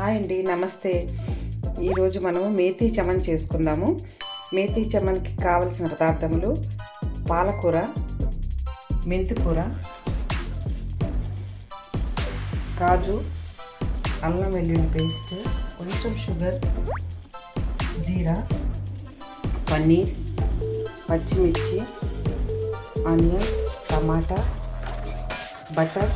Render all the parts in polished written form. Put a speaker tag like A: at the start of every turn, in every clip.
A: Hi అండి, నమస్తే. ఈరోజు మనము మేథీ చమన్ చేసుకుందాము. మేథీ చమన్కి కావలసిన పదార్థములు: పాలకూర, మెంతికూర, కాజు, అల్లం వెల్లుల్లి పేస్ట్, కొంచెం షుగర్, జీరా, పన్నీర్, పచ్చిమిర్చి, ఆనియన్స్, టమాటా, బటర్,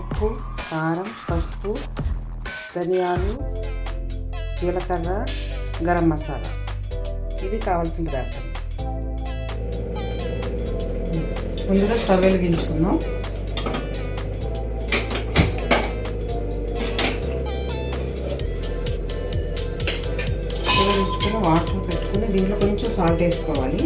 A: ఉప్పు, కారం, పసుపు, ధనియాలు, జీలకర్ర, గరం మసాలా. ఇవి కావాల్సిన పదార్థం. ముందుగా స్టవ్ వెలిగించుకుందాం. వెలిగించుకుని వాటర్ పెట్టుకుని దీంట్లో కొంచెం సాల్ట్ వేసుకోవాలి.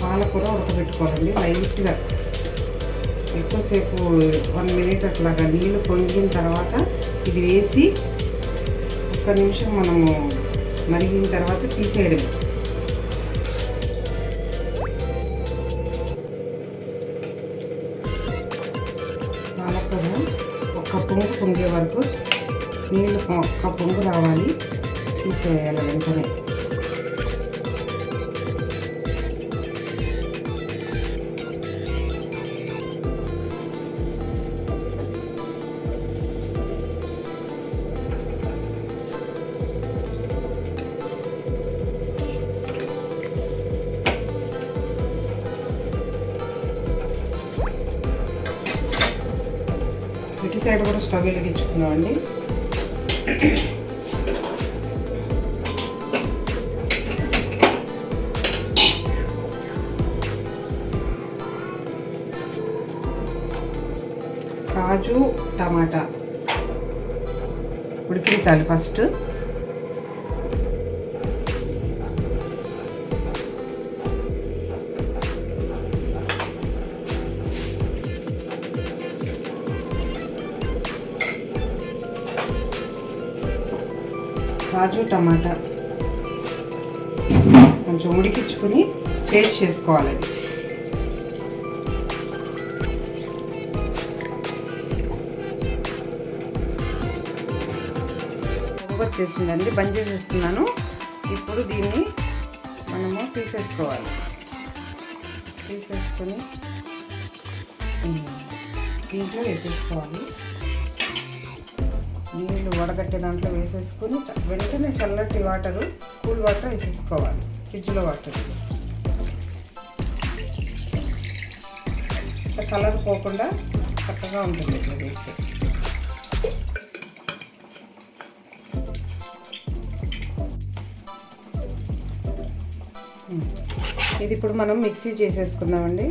A: పాలకూర ఉడకబెట్టుకోవాలండి లైట్గా, ఎక్కువసేపు 1 మినిట్ అట్లాగా నీళ్ళు పొంగిన తర్వాత ఇది వేసి 1 నిమిషం మనము మరిగిన తర్వాత తీసేయడం. పాలకూర ఒక పొంగే వరకు నీళ్ళు ఒక పొంగు రావాలి, తీసేయాలి వెంటనే. ఇటు సైడ్ కూడా స్టవ్ వెలిగించుకుందామండి. కాజు, టమాటా ఉడికించాలి ఫస్ట్. కాజు, టమాటా కొంచెం ఉడికించుకుని పేస్ట్ చేసుకోవాలి. అది వచ్చేసిందండి, బంద్ చేసేస్తున్నాను. ఇప్పుడు దీన్ని మనము తీసేసుకోవాలి. తీసేసుకొని దీంట్లో వేసేసుకోవాలి. నీళ్ళు వడగట్టే దాంట్లో వేసేసుకొని వెంటనే చల్లటి వాటరు, కూల్ వాటర్ వేసేసుకోవాలి. ఫ్రిడ్జ్లో వాటర్ కలర్ పోకుండా చక్కగా ఉంటుంది ఇట్లా వేస్తే. ఇది ఇప్పుడు మనం మిక్సీ చేసేసుకుందామండి.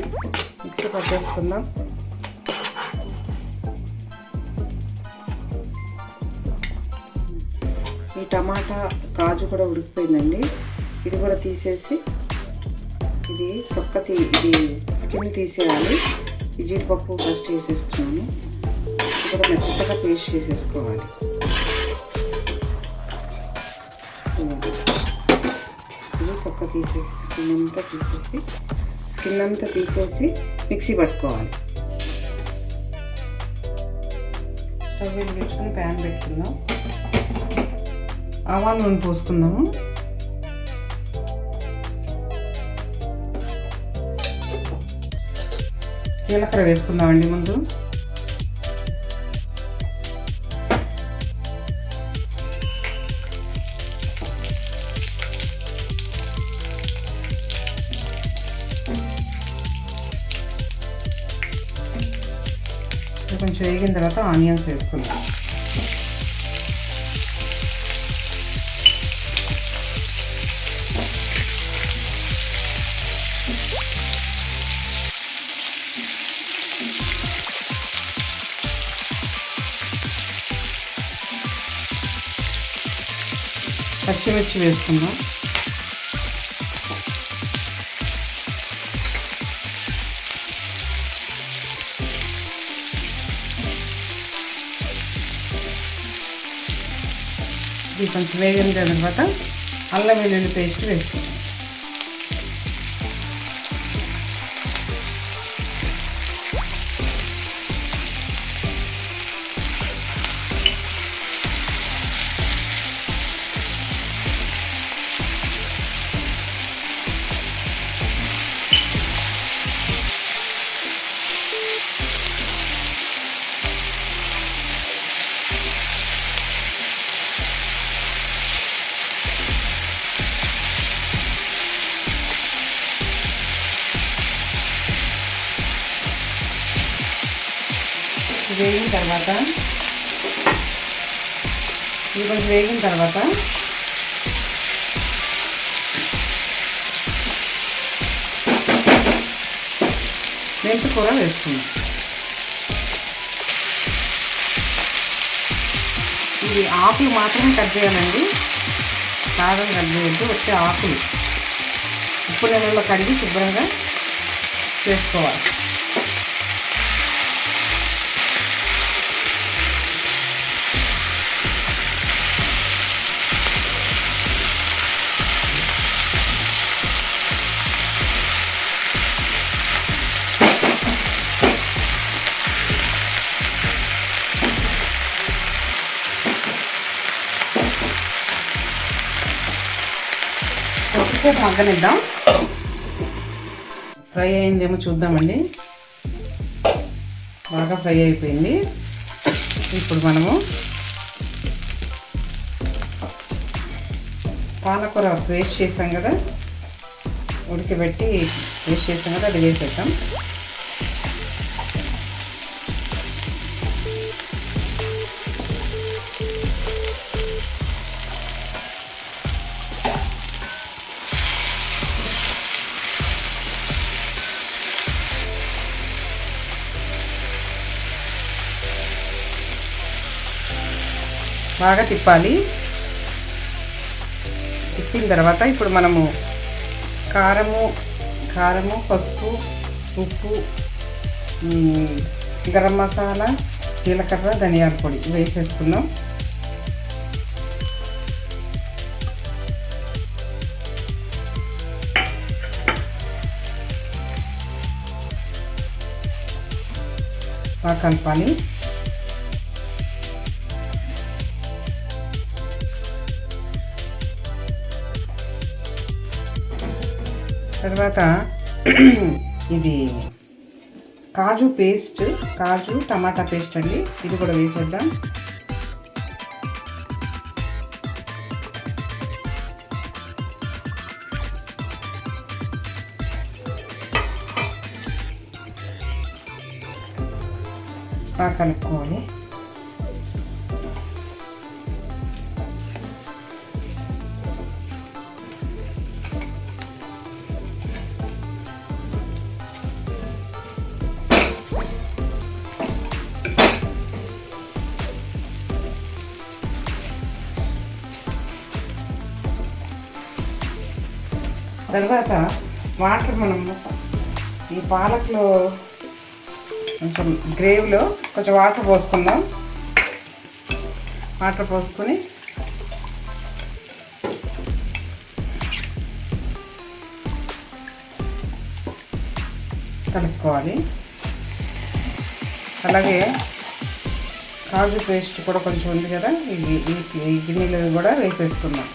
A: మిక్సీ పట్టేసుకుందాం. ఈ టమాటా, కాజు కూడా ఉడికిపోయిందండి. ఇది కూడా తీసేసి ఇది ఇది స్కిన్ తీసేయాలి. ఈ జీడిపప్పు ఫస్ట్ వేసేస్తున్నాను. ఇది కూడా మెత్తగా పేస్ట్ చేసేసుకోవాలి. ఇది పక్క తీసేసి స్కిన్ అంతా తీసేసి మిక్సీ పట్టుకోవాలి. స్టవ్ వెలిగించుకొని ప్యాన్ పెట్టుకుందాం. ఆవాల నూనె పోసుకుందాము. జీలకర్ర వేసుకుందామండి ముందు. కొంచెం వేగిన తర్వాత ఆనియన్స్ వేసుకుందాం. పచ్చిమిర్చి వేసుకుందాం. ఇది కొంచెం వేగిన తర్వాత అల్లం వెల్లుల్లి పేస్ట్ వేసుకుందాం. కొంచెం వేగిన తర్వాత మెంతి కూర వేసుకున్నాం. ఇది ఆకులు మాత్రమే కట్ చేయాలండి, కారం కట్ చేయొద్దు. వచ్చే ఆకులు ఉప్పు నీళ్ళలో కడిగి శుభ్రంగా చేసుకోవాలి. కొద్దిసేపు మగ్గనిద్దాం. ఫ్రై అయిందేమో చూద్దామండి. బాగా ఫ్రై అయిపోయింది. ఇప్పుడు మనము పాలకూర పేస్ట్ చేసాం కదా, ఉడకబెట్టి పేస్ట్ చేసాం కదా, అది వేసేద్దాం. బాగా తిప్పాలి. తిప్పిన తర్వాత ఇప్పుడు మనము కారము, పసుపు, ఉప్పు, గరం మసాలా, జీలకర్ర, ధనియాల పొడి వేసేసుకుందాం. బాగా కలపాలి. తర్వాత ఇది కాజు టమాటా పేస్ట్ అండి, ఇది కూడా వేసేద్దాం. బాగా కలుపుకోవాలి. తర్వాత వాటర్ మనము ఈ పాలకులో కొంచెం గ్రేవీలో కొంచెం వాటర్ పోసుకుందాం. వాటర్ పోసుకొని కలుపుకోవాలి. అలాగే కాజు పేస్ట్ కూడా కొంచెం ఉంది కదా, ఈ గిన్నెలో కూడా వేసేసుకుందాం.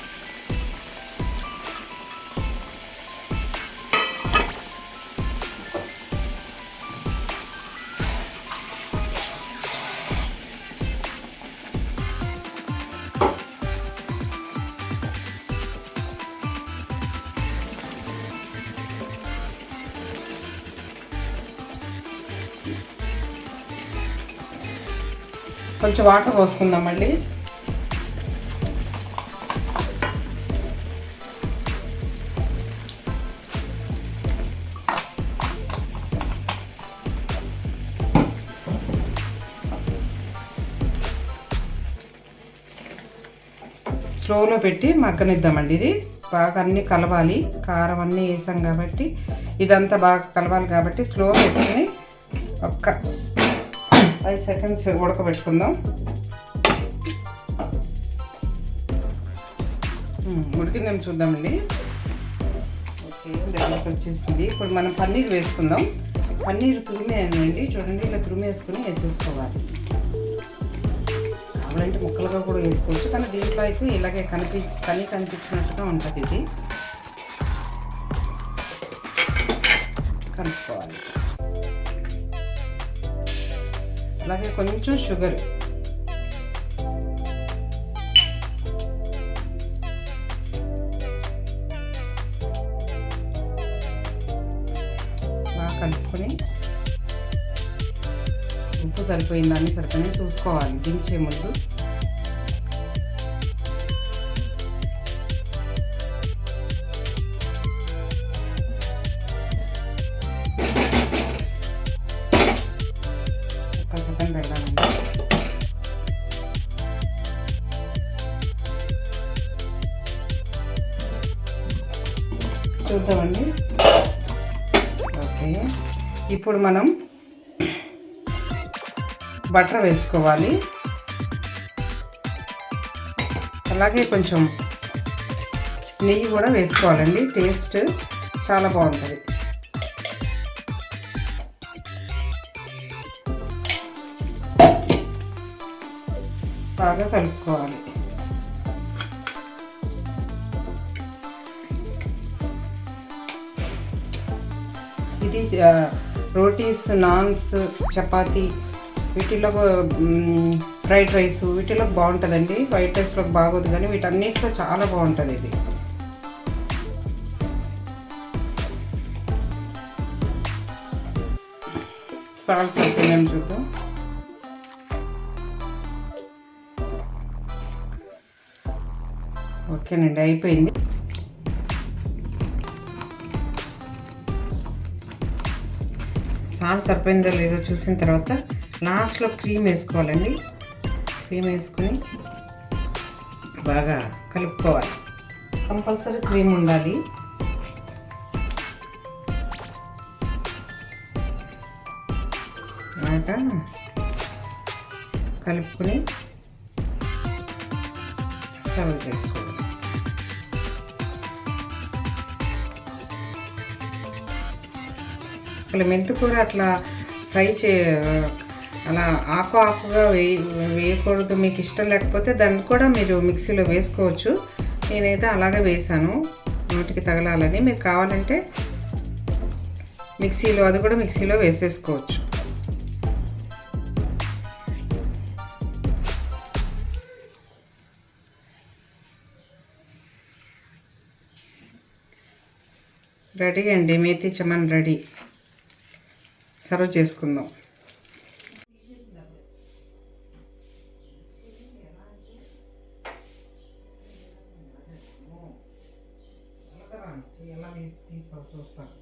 A: కొంచెం వాటర్ పోసుకుందాం మళ్ళీ. స్లోలో పెట్టి మగ్గనిద్దామండి. ఇది బాగా అన్నీ కలవాలి. కారం అన్నీ వేసాం కాబట్టి ఇదంతా బాగా కలవాలి కాబట్టి స్లో పెట్టుకుని ఒక్క 5 సెకండ్స్ ఉడకబెట్టుకుందాం. ఉడికిందేమో చూద్దామండి. ఓకే, దగ్గరికి వచ్చేసింది. ఇప్పుడు మనం పన్నీర్ వేసుకుందాం. పన్నీర్ తురిమేయండి, చూడండి ఇలా తురిమేసుకుని వేసేసుకోవాలి. కావాలంటే ముక్కలుగా కూడా వేసుకోవచ్చు, కానీ దీంట్లో అయితే ఇలాగే కనిపించినట్టుగా ఉంటుంది. ఇది కలుపుకోవాలి. అలాగే కొంచెం షుగర్, బాగా కలుపుకొని ఉప్పు సరిపోయిందా అని సరిపోయింది చూసుకోవాలి దించే ముందు. ఒక సెకండ్ పెడదామండి. చూద్దామండి. ఓకే, ఇప్పుడు మనం బటర్ వేసుకోవాలి. అలాగే కొంచెం నెయ్యి కూడా వేసుకోవాలండి. టేస్ట్ చాలా బాగుంటుంది. బాగా కలుపుకోవాలి. ఇది రోటీస్, నాన్స్, చపాతీ వీటిలో, ఫ్రైడ్ రైస్ వీటిలో బాగుంటుందండి. వైట్ రైస్లో బాగోదు కానీ వీటన్నిటిలో చాలా బాగుంటుంది ఇది. సాల్ట్ సరిపోయిందని చూద్దాం. ఓకేనండి, అయిపోయింది. సాల్ట్ సరిపోయిందో లేదో చూసిన తర్వాత లాస్ట్లో క్రీమ్ వేసుకోవాలండి. క్రీమ్ వేసుకొని బాగా కలుపుకోవాలి. కంపల్సరీ క్రీమ్ ఉండాలి. బాగా కలుపుకొని సర్వ్ చేసుకోవాలి. అలా మెంతికూర అట్లా ఫ్రై అలా ఆకుగా వేయకూడదు. మీకు ఇష్టం లేకపోతే దాన్ని కూడా మీరు మిక్సీలో వేసుకోవచ్చు. నేనైతే అలాగే వేసాను నోటికి తగలాలని. మీకు కావాలంటే మిక్సీలో, అది కూడా మిక్సీలో వేసేసుకోవచ్చు. రెడీ అండి, మేతి చమన్ రెడీ. సర్వ్ చేసుకుందాం. చూస్తాను.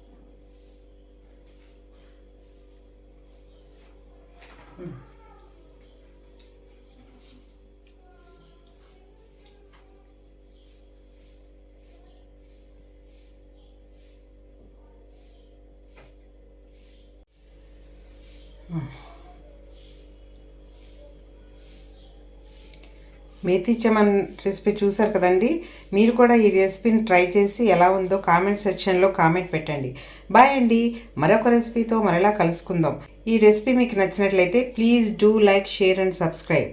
A: మేతి చమన్ రెసిపీ చూసారు కదండి. మీరు కూడా ఈ రెసిపీని ట్రై చేసి ఎలా ఉందో కామెంట్ సెక్షన్లో కామెంట్ పెట్టండి. బాయ్ అండి. మరొక రెసిపీతో మరలా కలుసుకుందాం. ఈ రెసిపీ మీకు నచ్చినట్లయితే please do like, share and subscribe.